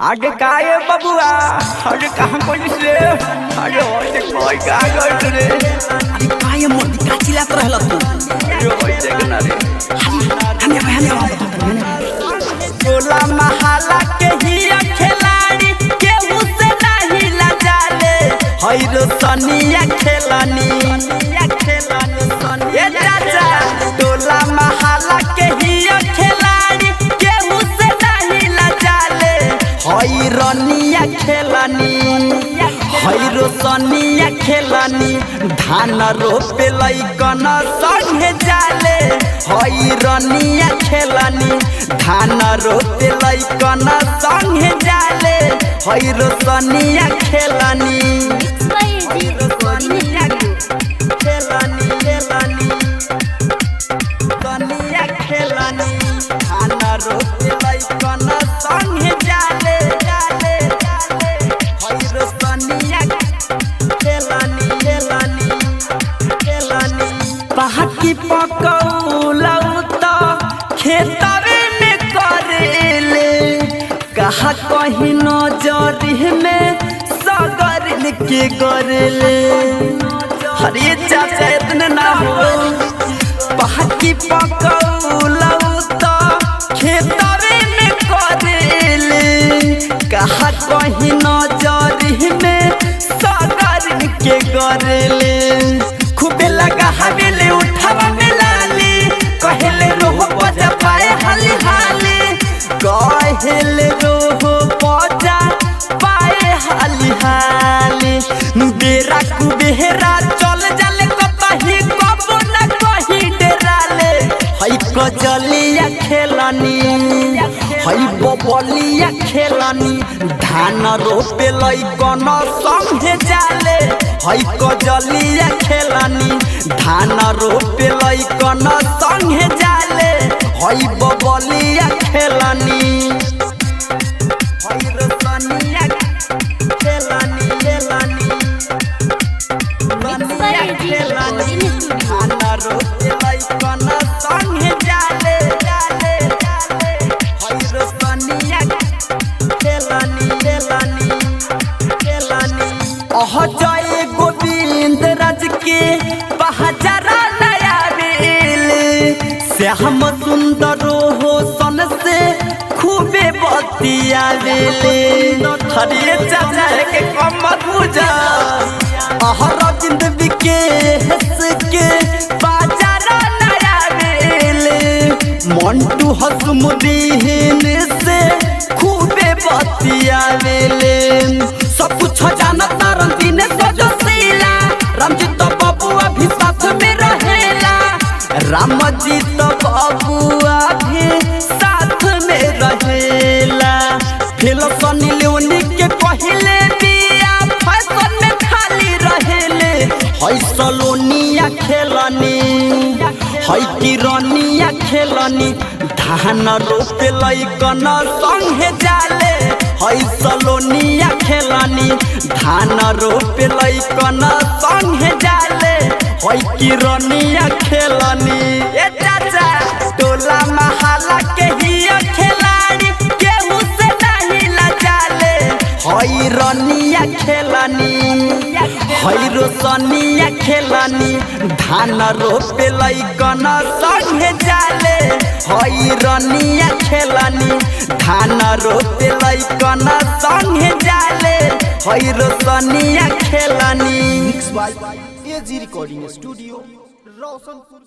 आगे काये बबुआ आगे कहां कोई से आगे होते कोई का गई रे अरे काये मोदी का चिल्लात रहल तू यो होई देखना रे हने टोला महला के ही खिलाड़ी केहू से नहीं लजाले हई रो सनिया खेलानी ये चाचा टोला महला के ही खिलाड़ी केहू से नहीं लजाले हई रनिया खेलानी हई रो सनिया खेलानी धान रोपे लइकन संगे जाले हई रनिया खेलानी धान रोपे लइकन संगे जाले हई रो सनिया खेलानी खेलानी सनिया खेलानी धान रोपे लइकन संगे जाले हई रो सनिया पहाकी पकौलौ त खेतरे में करेले कहा कहीं नजर में सगर के करेले हरे चाचा इतने ना हो पहाकी पकौलौ त खेतरे में करेले कहा कहीं नजर में सगर के करेले खूबे लगा हवेले उठावा में लाली कहले रोह बजा पाए हाली हाली कहले रोह बजा पाए हाली हाली बेरा कुबेरा चल जाले कतही कबो न कहीं डेराले हई कजलिया खेलानी हई बबलिया खेलानी धान रोपे लइकन संगे जाले हई कजलिया खेलानी धान रोपे लइकन संगे जाले हई बबलिया खेलानी हई रसनिया खेलानी धान रोपे लइकन संगे जाले हई रसनिया जय गोविंद राज के बहाजरा नया बेल श्याम सुंदर हो सन से खूबे बतिया बेले हरे चाचा के कमर पूजा अहरजिंद बिके के बाजारा नया बेल मंटू हसमुदीन से खूबे बतिया बेले सब कुछ जानता रंजीन सजो सीला रामजीत बबुआ भी साथ में रहेला रामजीत बबुआ भी साथ में रहेला फिर सनी लियोनी के पहले बिया फैशन में खाली रहेले हई सलोनिया खेलानी हई किरनिया खेलानी धान रोपे लइकन संगे जाले हई सलोनिया खेलानी धान रोपे लइकन संगे जाले हई किरनिया खेलानी ए चाचा टोला महला के ही खिलाड़ी केहू से नहीं लजाले हई रनिया खेलानी हई रोशनिया खेलानी धान रोपे लइकन संगे जाले हई रनिया खेलानी धान रोपे लइकन संगे जाले हई रोशनिया खेलानी mix by AG recording studio Roshanpur.